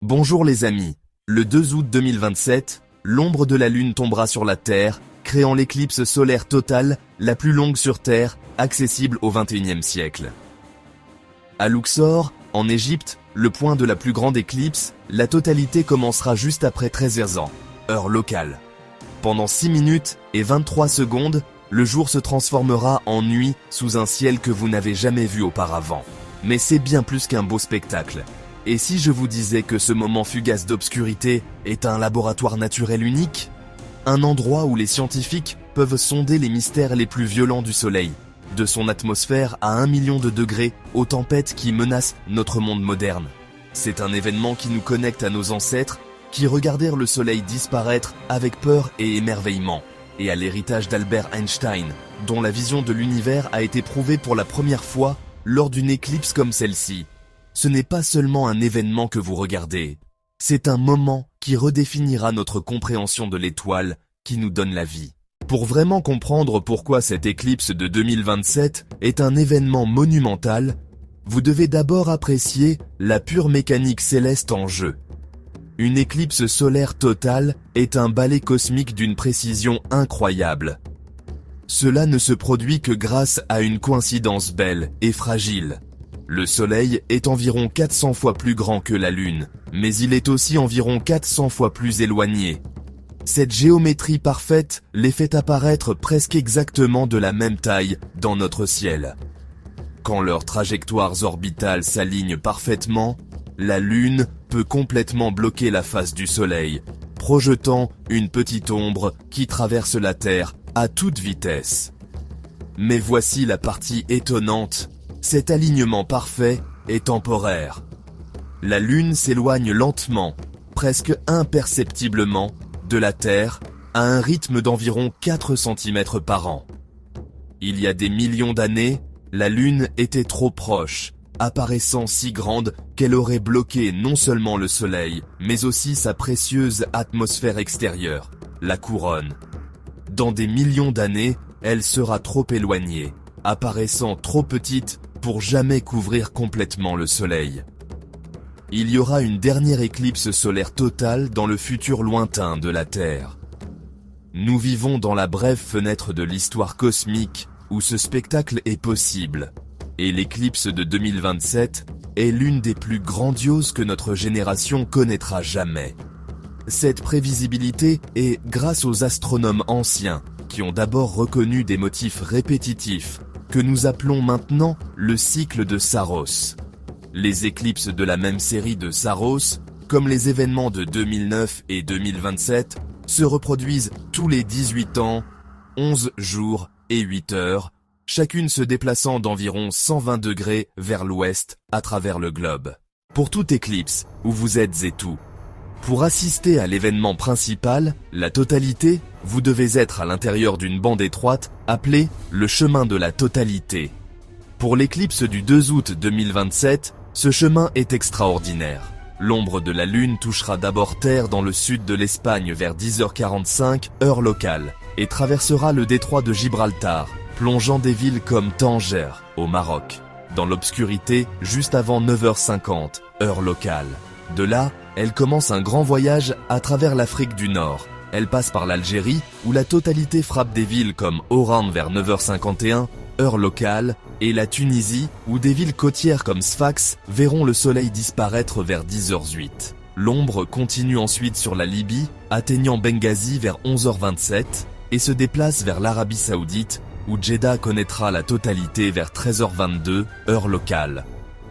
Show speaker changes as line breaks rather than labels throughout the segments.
Bonjour les amis, le 2 août 2027, l'ombre de la Lune tombera sur la Terre, créant l'éclipse solaire totale, la plus longue sur Terre, accessible au XXIe siècle. À Luxor, en Égypte, le point de la plus grande éclipse, la totalité commencera juste après 13h, heure locale. Pendant 6 minutes et 23 secondes, le jour se transformera en nuit sous un ciel que vous n'avez jamais vu auparavant. Mais c'est bien plus qu'un beau spectacle. Et si je vous disais que ce moment fugace d'obscurité est un laboratoire naturel unique? Un endroit où les scientifiques peuvent sonder les mystères les plus violents du Soleil, de son atmosphère à 1 million de degrés aux tempêtes qui menacent notre monde moderne. C'est un événement qui nous connecte à nos ancêtres, qui regardèrent le Soleil disparaître avec peur et émerveillement, et à l'héritage d'Albert Einstein, dont la vision de l'univers a été prouvée pour la première fois lors d'une éclipse comme celle-ci. Ce n'est pas seulement un événement que vous regardez, c'est un moment qui redéfinira notre compréhension de l'étoile qui nous donne la vie. Pour vraiment comprendre pourquoi cette éclipse de 2027 est un événement monumental, vous devez d'abord apprécier la pure mécanique céleste en jeu. Une éclipse solaire totale est un ballet cosmique d'une précision incroyable. Cela ne se produit que grâce à une coïncidence belle et fragile. Le Soleil est environ 400 fois plus grand que la Lune, mais il est aussi environ 400 fois plus éloigné. Cette géométrie parfaite les fait apparaître presque exactement de la même taille dans notre ciel. Quand leurs trajectoires orbitales s'alignent parfaitement, la Lune peut complètement bloquer la face du Soleil, projetant une petite ombre qui traverse la Terre à toute vitesse. Mais voici la partie étonnante. Cet alignement parfait est temporaire. La Lune s'éloigne lentement, presque imperceptiblement, de la Terre à un rythme d'environ 4 cm par an. Il y a des millions d'années, la Lune était trop proche, apparaissant si grande qu'elle aurait bloqué non seulement le Soleil, mais aussi sa précieuse atmosphère extérieure, la couronne. Dans des millions d'années, elle sera trop éloignée, apparaissant trop petite pour jamais couvrir complètement le Soleil. Il y aura une dernière éclipse solaire totale dans le futur lointain de la Terre. Nous vivons dans la brève fenêtre de l'histoire cosmique où ce spectacle est possible, et l'éclipse de 2027 est l'une des plus grandioses que notre génération connaîtra jamais. Cette prévisibilité est grâce aux astronomes anciens qui ont d'abord reconnu des motifs répétitifs que nous appelons maintenant le cycle de Saros. Les éclipses de la même série de Saros, comme les événements de 2009 et 2027, se reproduisent tous les 18 ans, 11 jours et 8 heures, chacune se déplaçant d'environ 120 degrés vers l'ouest à travers le globe. Pour toute éclipse, où vous êtes et tout. Pour assister à l'événement principal, la totalité, vous devez être à l'intérieur d'une bande étroite appelée le chemin de la totalité. Pour l'éclipse du 2 août 2027, ce chemin est extraordinaire. L'ombre de la Lune touchera d'abord Terre dans le sud de l'Espagne vers 10h45, heure locale, et traversera le détroit de Gibraltar, plongeant des villes comme Tanger, au Maroc, dans l'obscurité juste avant 9h50, heure locale. De là, elle commence un grand voyage à travers l'Afrique du Nord. Elle passe par l'Algérie, où la totalité frappe des villes comme Oran vers 9h51, heure locale, et la Tunisie, où des villes côtières comme Sfax verront le soleil disparaître vers 10h08. L'ombre continue ensuite sur la Libye, atteignant Benghazi vers 11h27, et se déplace vers l'Arabie Saoudite, où Jeddah connaîtra la totalité vers 13h22, heure locale.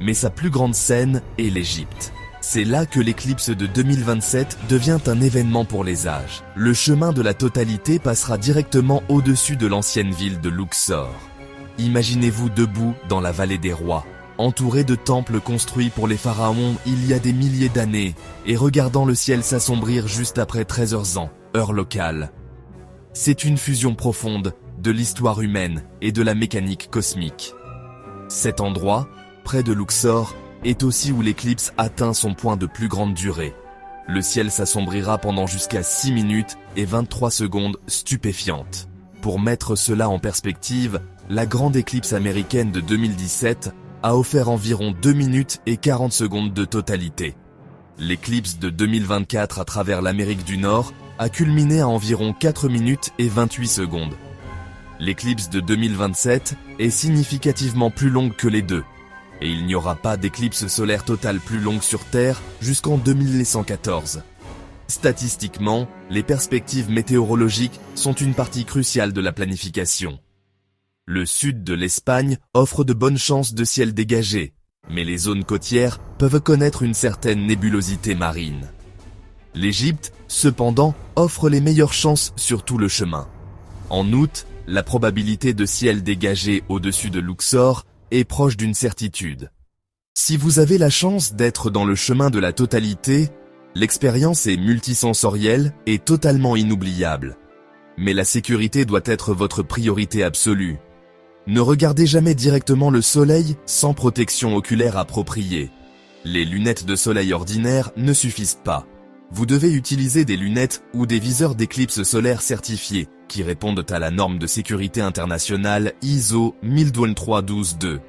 Mais sa plus grande scène est l'Égypte. C'est là que l'éclipse de 2027 devient un événement pour les âges. Le chemin de la totalité passera directement au-dessus de l'ancienne ville de Luxor. Imaginez-vous debout dans la vallée des rois, entouré de temples construits pour les pharaons il y a des milliers d'années, et regardant le ciel s'assombrir juste après 13h, heure locale. C'est une fusion profonde de l'histoire humaine et de la mécanique cosmique. Cet endroit, près de Luxor, est aussi où l'éclipse atteint son point de plus grande durée. Le ciel s'assombrira pendant jusqu'à 6 minutes et 23 secondes stupéfiantes. Pour mettre cela en perspective, la grande éclipse américaine de 2017 a offert environ 2 minutes et 40 secondes de totalité. L'éclipse de 2024 à travers l'Amérique du Nord a culminé à environ 4 minutes et 28 secondes. L'éclipse de 2027 est significativement plus longue que les deux, et il n'y aura pas d'éclipse solaire totale plus longue sur Terre jusqu'en 2114. Statistiquement, les perspectives météorologiques sont une partie cruciale de la planification. Le sud de l'Espagne offre de bonnes chances de ciel dégagé, mais les zones côtières peuvent connaître une certaine nébulosité marine. L'Égypte, cependant, offre les meilleures chances sur tout le chemin. En août, la probabilité de ciel dégagé au-dessus de Luxor est proche d'une certitude. Si vous avez la chance d'être dans le chemin de la totalité, l'expérience est multisensorielle et totalement inoubliable. Mais la sécurité doit être votre priorité absolue. Ne regardez jamais directement le soleil sans protection oculaire appropriée. Les lunettes de soleil ordinaires ne suffisent pas. Vous devez utiliser des lunettes ou des viseurs d'éclipse solaire certifiés qui répondent à la norme de sécurité internationale ISO 12003-12-2.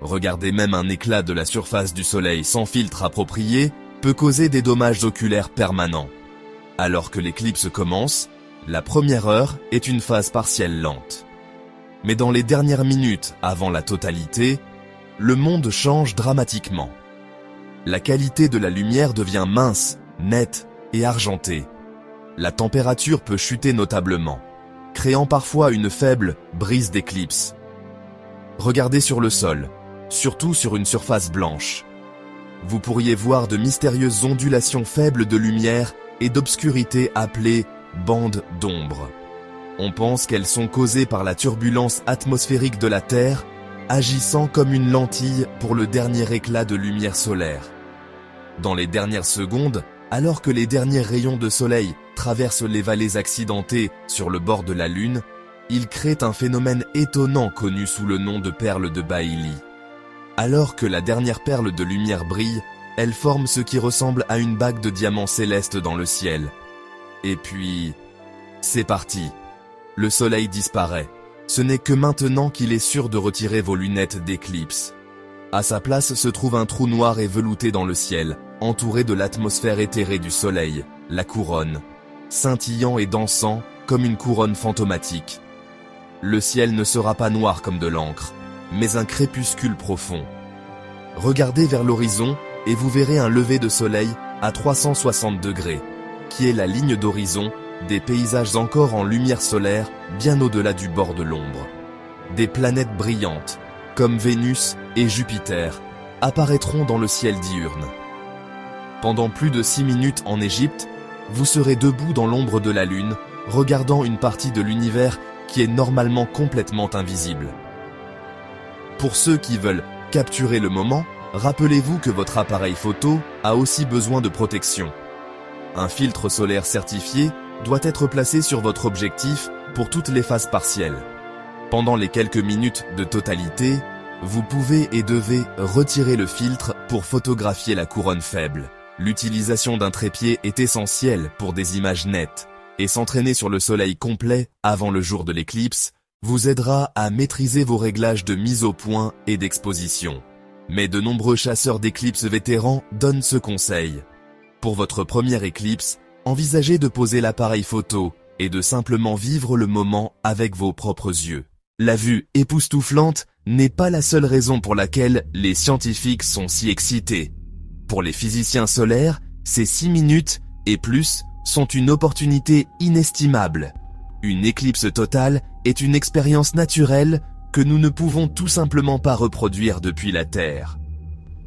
Regardez, même un éclat de la surface du soleil sans filtre approprié peut causer des dommages oculaires permanents. Alors que l'éclipse commence, la première heure est une phase partielle lente. Mais dans les dernières minutes avant la totalité, le monde change dramatiquement. La qualité de la lumière devient mince, nette et argentée. La température peut chuter notablement, créant parfois une faible brise d'éclipse. Regardez sur le sol, surtout sur une surface blanche. Vous pourriez voir de mystérieuses ondulations faibles de lumière et d'obscurité appelées bandes d'ombre. On pense qu'elles sont causées par la turbulence atmosphérique de la Terre, agissant comme une lentille pour le dernier éclat de lumière solaire. Dans les dernières secondes, alors que les derniers rayons de soleil traversent les vallées accidentées sur le bord de la Lune, ils créent un phénomène étonnant connu sous le nom de perle de Bailly. Alors que la dernière perle de lumière brille, elle forme ce qui ressemble à une bague de diamants célestes dans le ciel. Et puis, c'est parti. Le soleil disparaît. Ce n'est que maintenant qu'il est sûr de retirer vos lunettes d'éclipse. À sa place se trouve un trou noir et velouté dans le ciel, entouré de l'atmosphère éthérée du soleil, la couronne, scintillant et dansant comme une couronne fantomatique. Le ciel ne sera pas noir comme de l'encre, mais un crépuscule profond. Regardez vers l'horizon et vous verrez un lever de soleil à 360 degrés, qui est la ligne d'horizon des paysages encore en lumière solaire bien au-delà du bord de l'ombre. Des planètes brillantes, comme Vénus et Jupiter, apparaîtront dans le ciel diurne. Pendant plus de 6 minutes en Égypte, vous serez debout dans l'ombre de la Lune, regardant une partie de l'univers qui est normalement complètement invisible. Pour ceux qui veulent capturer le moment, rappelez-vous que votre appareil photo a aussi besoin de protection. Un filtre solaire certifié doit être placé sur votre objectif pour toutes les phases partielles. Pendant les quelques minutes de totalité, vous pouvez et devez retirer le filtre pour photographier la couronne faible. L'utilisation d'un trépied est essentielle pour des images nettes, et s'entraîner sur le soleil complet avant le jour de l'éclipse vous aidera à maîtriser vos réglages de mise au point et d'exposition. Mais de nombreux chasseurs d'éclipses vétérans donnent ce conseil. Pour votre première éclipse, envisagez de poser l'appareil photo et de simplement vivre le moment avec vos propres yeux. La vue époustouflante n'est pas la seule raison pour laquelle les scientifiques sont si excités. Pour les physiciens solaires, ces 6 minutes et plus sont une opportunité inestimable. Une éclipse totale est une expérience naturelle que nous ne pouvons tout simplement pas reproduire depuis la Terre.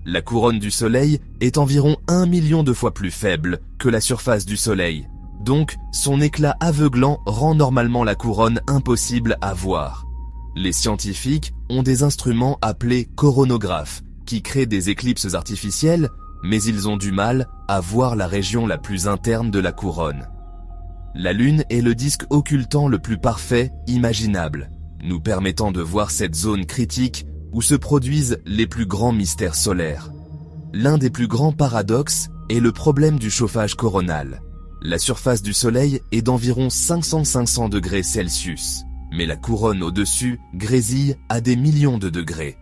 La couronne du Soleil est environ 1 million de fois plus faible que la surface du Soleil, donc son éclat aveuglant rend normalement la couronne impossible à voir. Les scientifiques ont des instruments appelés coronographes qui créent des éclipses artificielles, mais ils ont du mal à voir la région la plus interne de la couronne. La Lune est le disque occultant le plus parfait imaginable, nous permettant de voir cette zone critique où se produisent les plus grands mystères solaires. L'un des plus grands paradoxes est le problème du chauffage coronal. La surface du Soleil est d'environ 500 degrés Celsius, mais la couronne au-dessus grésille à des millions de degrés.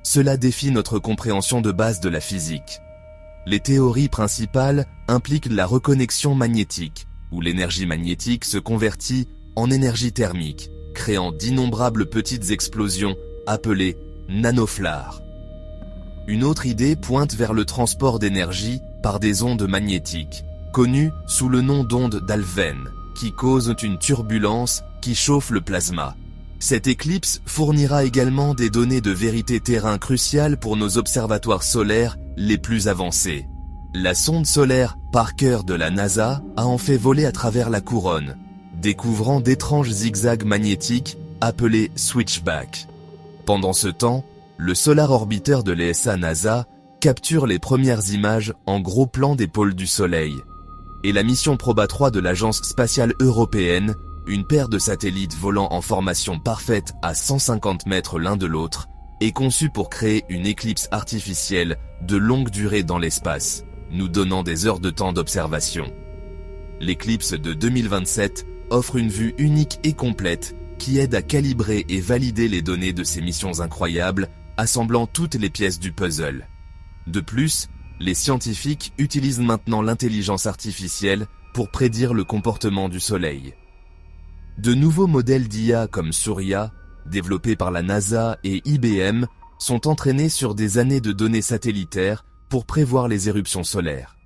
Cela défie notre compréhension de base de la physique. Les théories principales impliquent la reconnexion magnétique, où l'énergie magnétique se convertit en énergie thermique, créant d'innombrables petites explosions appelées nanoflares. Une autre idée pointe vers le transport d'énergie par des ondes magnétiques, connues sous le nom d'ondes d'Alfvén, qui causent une turbulence qui chauffe le plasma. Cette éclipse fournira également des données de vérité terrain cruciales pour nos observatoires solaires les plus avancés. La sonde solaire Parker de la NASA a en fait voler à travers la couronne, découvrant d'étranges zigzags magnétiques appelés switchbacks. Pendant ce temps, le Solar Orbiter de l'ESA NASA capture les premières images en gros plan des pôles du Soleil. Et la mission Proba 3 de l'Agence spatiale européenne, une paire de satellites volant en formation parfaite à 150 mètres l'un de l'autre, est conçue pour créer une éclipse artificielle de longue durée dans l'espace, nous donnant des heures de temps d'observation. L'éclipse de 2027 offre une vue unique et complète qui aide à calibrer et valider les données de ces missions incroyables, assemblant toutes les pièces du puzzle. De plus, les scientifiques utilisent maintenant l'intelligence artificielle pour prédire le comportement du Soleil. De nouveaux modèles d'IA comme Surya, développés par la NASA et IBM, sont entraînés sur des années de données satellitaires pour prévoir les éruptions solaires.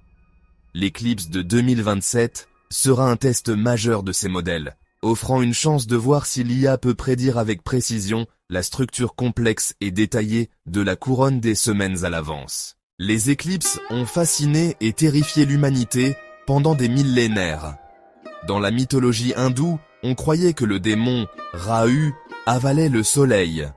L'éclipse de 2027 sera un test majeur de ces modèles, offrant une chance de voir si l'IA peut prédire avec précision la structure complexe et détaillée de la couronne des semaines à l'avance. Les éclipses ont fasciné et terrifié l'humanité pendant des millénaires. Dans la mythologie hindoue, on croyait que le démon Rahu avalait le soleil.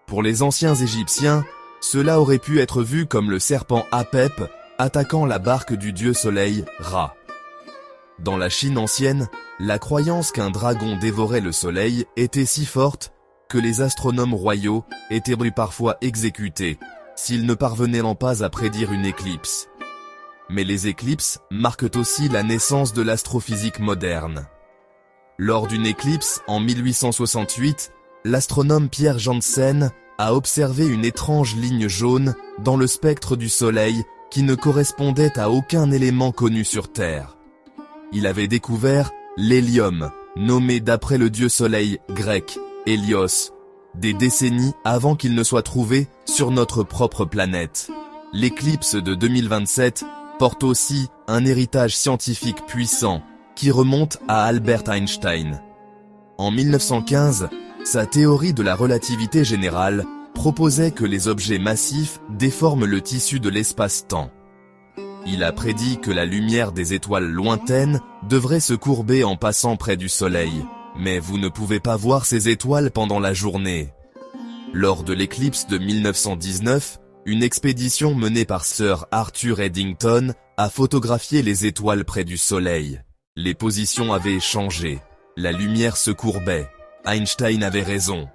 Pour les anciens Égyptiens, cela aurait pu être vu comme le serpent Apep attaquant la barque du dieu soleil Ra. Dans la Chine ancienne, la croyance qu'un dragon dévorait le soleil était si forte que les astronomes royaux étaient parfois exécutés s'ils ne parvenaient pas à prédire une éclipse. Mais les éclipses marquent aussi la naissance de l'astrophysique moderne. Lors d'une éclipse en 1868, l'astronome Pierre Janssen a observé une étrange ligne jaune dans le spectre du Soleil qui ne correspondait à aucun élément connu sur Terre. Il avait découvert l'hélium, nommé d'après le dieu Soleil grec, Hélios, des décennies avant qu'il ne soit trouvé sur notre propre planète. L'éclipse de 2027 porte aussi un héritage scientifique puissant qui remonte à Albert Einstein. En 1915, sa théorie de la relativité générale proposait que les objets massifs déforment le tissu de l'espace-temps. Il a prédit que la lumière des étoiles lointaines devrait se courber en passant près du Soleil, mais vous ne pouvez pas voir ces étoiles pendant la journée. Lors de l'éclipse de 1919, une expédition menée par Sir Arthur Eddington a photographié les étoiles près du Soleil. Les positions avaient changé, la lumière se courbait. Einstein avait raison.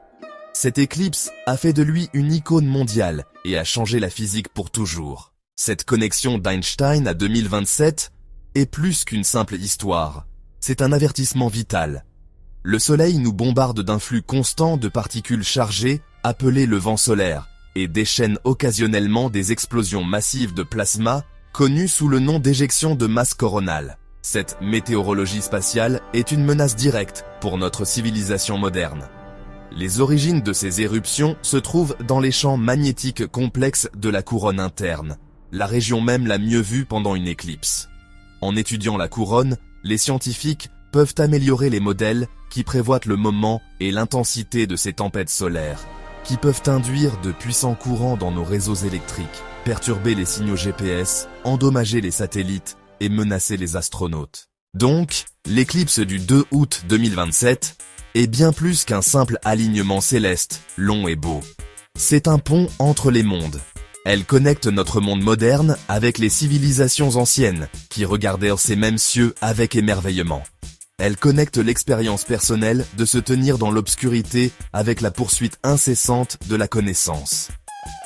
Cette éclipse a fait de lui une icône mondiale et a changé la physique pour toujours. Cette connexion d'Einstein à 2027 est plus qu'une simple histoire. C'est un avertissement vital. Le Soleil nous bombarde d'un flux constant de particules chargées appelé le vent solaire et déchaîne occasionnellement des explosions massives de plasma connues sous le nom d'éjection de masse coronale. Cette météorologie spatiale est une menace directe pour notre civilisation moderne. Les origines de ces éruptions se trouvent dans les champs magnétiques complexes de la couronne interne, la région même la mieux vue pendant une éclipse. En étudiant la couronne, les scientifiques peuvent améliorer les modèles qui prévoient le moment et l'intensité de ces tempêtes solaires, qui peuvent induire de puissants courants dans nos réseaux électriques, perturber les signaux GPS, endommager les satellites et menacer les astronautes. Donc, l'éclipse du 2 août 2027 est bien plus qu'un simple alignement céleste, long et beau. C'est un pont entre les mondes. Elle connecte notre monde moderne avec les civilisations anciennes, qui regardèrent ces mêmes cieux avec émerveillement. Elle connecte l'expérience personnelle de se tenir dans l'obscurité avec la poursuite incessante de la connaissance.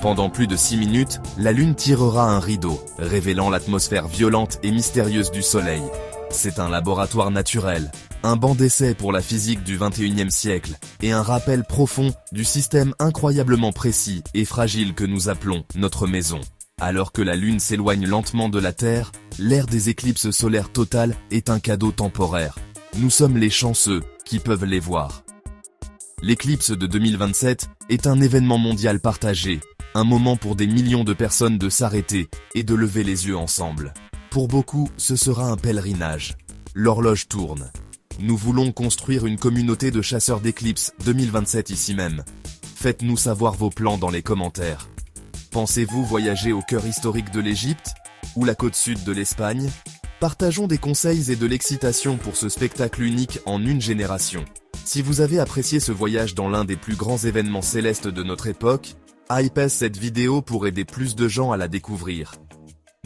Pendant plus de 6 minutes, la Lune tirera un rideau, révélant l'atmosphère violente et mystérieuse du Soleil. C'est un laboratoire naturel, un banc d'essai pour la physique du XXIe siècle, et un rappel profond du système incroyablement précis et fragile que nous appelons notre maison. Alors que la Lune s'éloigne lentement de la Terre, l'ère des éclipses solaires totales est un cadeau temporaire. Nous sommes les chanceux qui peuvent les voir. L'éclipse de 2027 est un événement mondial partagé, un moment pour des millions de personnes de s'arrêter et de lever les yeux ensemble. Pour beaucoup, ce sera un pèlerinage. L'horloge tourne. Nous voulons construire une communauté de chasseurs d'éclipses 2027 ici même. Faites-nous savoir vos plans dans les commentaires. Pensez-vous voyager au cœur historique de l'Égypte ou la côte sud de l'Espagne? Partageons des conseils et de l'excitation pour ce spectacle unique en une génération. Si vous avez apprécié ce voyage dans l'un des plus grands événements célestes de notre époque, hypez cette vidéo pour aider plus de gens à la découvrir.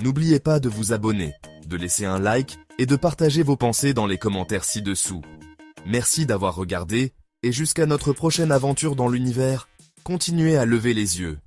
N'oubliez pas de vous abonner, de laisser un like et de partager vos pensées dans les commentaires ci-dessous. Merci d'avoir regardé, et jusqu'à notre prochaine aventure dans l'univers, continuez à lever les yeux.